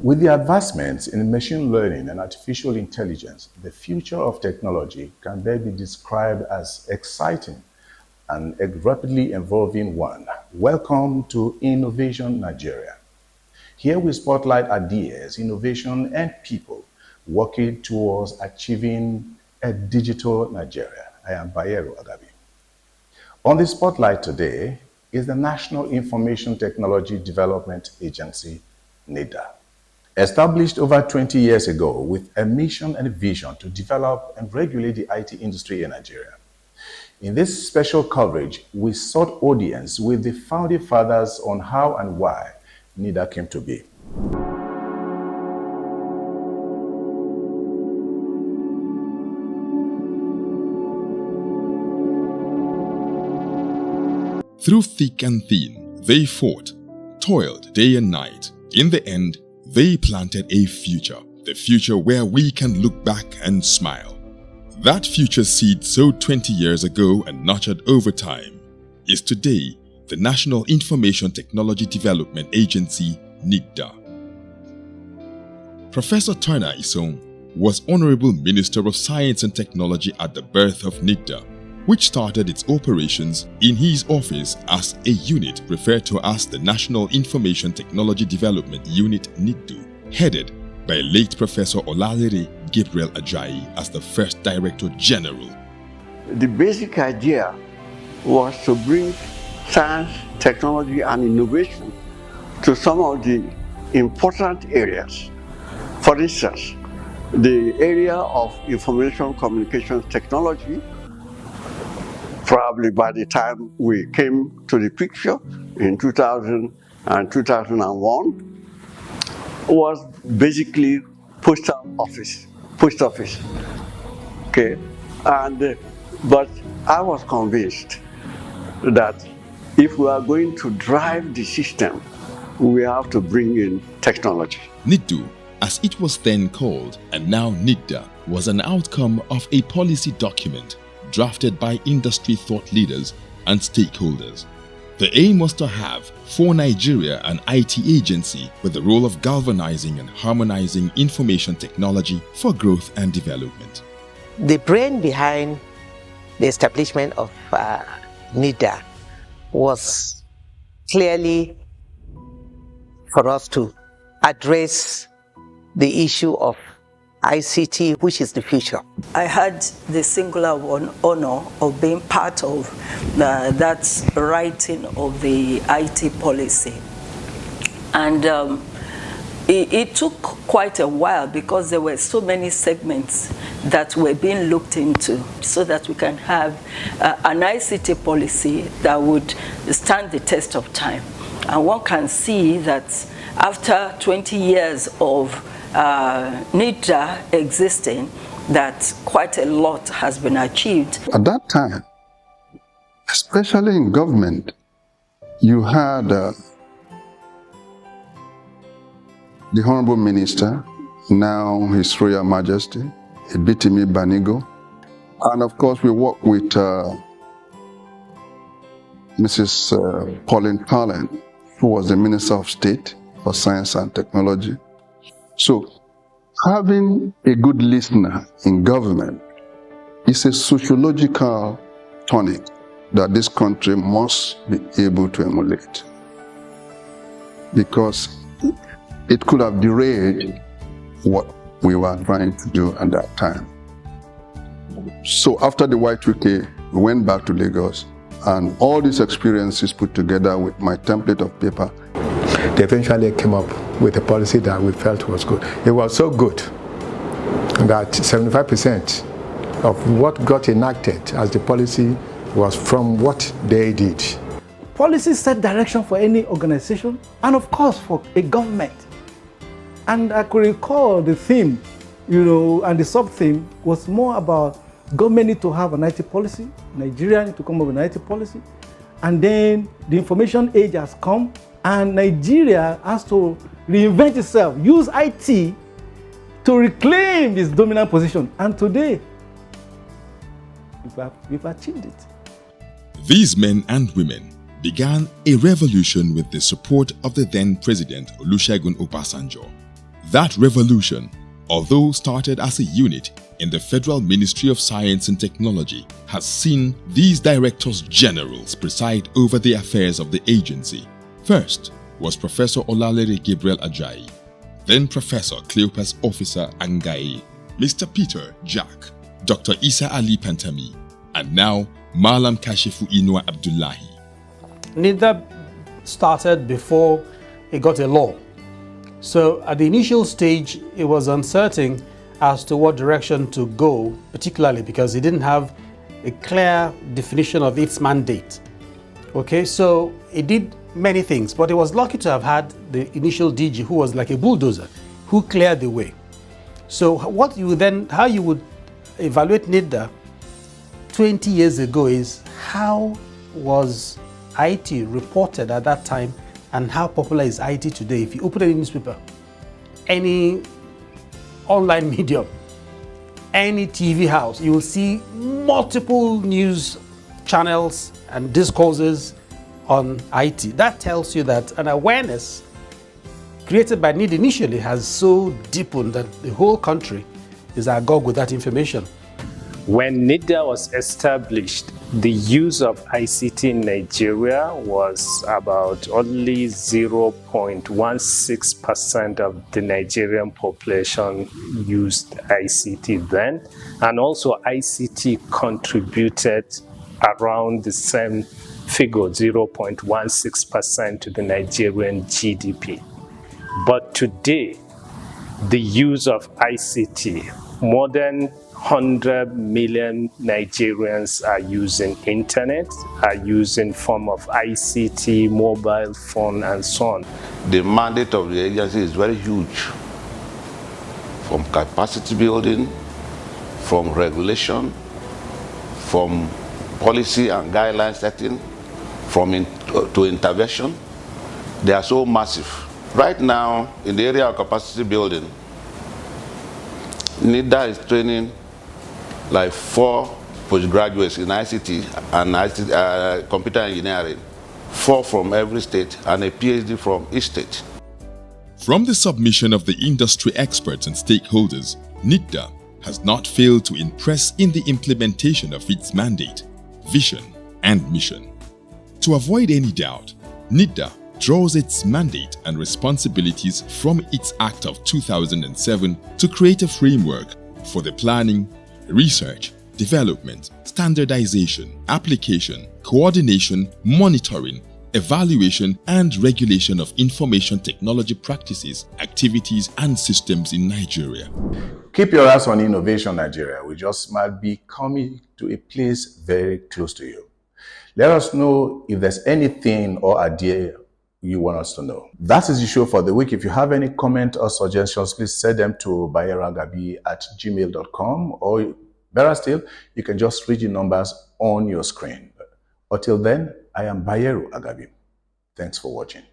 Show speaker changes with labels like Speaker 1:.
Speaker 1: With the advancements in machine learning and artificial intelligence, the future of technology can best be described as exciting and a rapidly evolving one. Welcome to Innovation Nigeria. Here we spotlight ideas, innovation, and people working towards achieving a digital Nigeria. I am Bayero Agabi. On the spotlight today is the National Information Technology Development Agency, NIDA. Established over 20 years ago with a mission and a vision to develop and regulate the IT industry in Nigeria. In this special coverage, we sought audience with the founding fathers on how and why NIDA came to be.
Speaker 2: Through thick and thin, they fought, toiled day and night. In the end, they planted a future, the future where we can look back and smile. That future seed sowed 20 years ago and nurtured over time is today the National Information Technology Development Agency, NIDA. Professor Turner Isong was Honorable Minister of Science and Technology at the birth of NIDA, which started its operations in his office as a unit referred to as the National Information Technology Development Unit NIDU, headed by late Professor Olalere Gabriel Ajayi as the first Director General.
Speaker 3: The basic idea was to bring science, technology, and innovation to some of the important areas. For instance, the area of information communications technology. Probably by the time we came to the picture in 2000 and 2001, was basically post office. Okay, but I was convinced that if we are going to drive the system, we have to bring in technology.
Speaker 2: NIDU, as it was then called, and now NIDA, was an outcome of a policy document drafted by industry thought leaders and stakeholders. The aim was to have for Nigeria an IT agency with the role of galvanizing and harmonizing information technology for growth and development.
Speaker 4: The brain behind the establishment of NIDA was clearly for us to address the issue of ICT, which is the future.
Speaker 5: I had the singular honor of being part of that writing of the IT policy. And it took quite a while because there were so many segments that were being looked into so that we can have an ICT policy that would stand the test of time. And one can see that after 20 years of NIDA existing, that quite a lot has been achieved.
Speaker 6: At that time, especially in government, you had the Honorable Minister, now His Royal Majesty, Ibitimi Banigo, and of course we work with Mrs. Pauline Palin, who was the Minister of State for Science and Technology. So, having a good listener in government is a sociological tonic that this country must be able to emulate, because it could have derailed what we were trying to do at that time. So after the Y2K, we went back to Lagos, and all these experiences put together with my template of paper,
Speaker 7: they eventually came up with a policy that we felt was good. It was so good that 75% of what got enacted as the policy was from what they did.
Speaker 8: Policy set direction for any organization and of course for a government. And I could recall the theme, and the sub-theme was more about government need to have an IT policy, Nigeria need to come up with an IT policy, and then the information age has come, and Nigeria has to reinvent itself, use IT to reclaim its dominant position. And today, we've achieved it.
Speaker 2: These men and women began a revolution with the support of the then President Olusegun Obasanjo. That revolution, although started as a unit in the Federal Ministry of Science and Technology, has seen these directors generals preside over the affairs of the agency. First was Professor Olalere Gabriel Ajayi, then Professor Cleopas Officer Angai, Mr. Peter Jack, Dr. Isa Ali Pantami, and now Malam Kashifu Inua Abdullahi.
Speaker 9: NIDA started before it got a law. So at the initial stage, it was uncertain as to what direction to go, particularly because it didn't have a clear definition of its mandate. Okay, so it did many things, but it was lucky to have had the initial DG who was like a bulldozer, who cleared the way. So how you would evaluate NIDA 20 years ago is how was IT reported at that time and how popular is IT today. If you open any newspaper, any online medium, any TV house, you will see multiple news channels and discourses on IT. That tells you that an awareness created by NID initially has so deepened that the whole country is agog with that information.
Speaker 10: When NIDA was established, the use of ICT in Nigeria was about only 0.16% of the Nigerian population used ICT then, and also ICT contributed around the same figure, 0.16% to the Nigerian GDP. But today, the use of ICT, more than 100 million Nigerians are using internet, are using form of ICT, mobile phone, and so on.
Speaker 11: The mandate of the agency is very huge, from capacity building, from regulation, from policy and guideline setting, to intervention. They are so massive. Right now, in the area of capacity building, NIDA is training like 4 postgraduates in ICT and computer engineering, 4 from every state and a PhD from each state.
Speaker 2: From the submission of the industry experts and stakeholders, NIDA has not failed to impress in the implementation of its mandate, vision, and mission. To avoid any doubt, NIDA draws its mandate and responsibilities from its Act of 2007 to create a framework for the planning, research, development, standardization, application, coordination, monitoring, evaluation, and regulation of information technology practices, activities, and systems in Nigeria.
Speaker 1: Keep your eyes on Innovation Nigeria. We just might be coming to a place very close to you. Let us know if there's anything or idea you want us to know. That is the show for the week. If you have any comment or suggestions, please send them to bayeragabi@gmail.com, or better still, you can just read the numbers on your screen. Until then, I am Bayeru Agabi. Thanks for watching.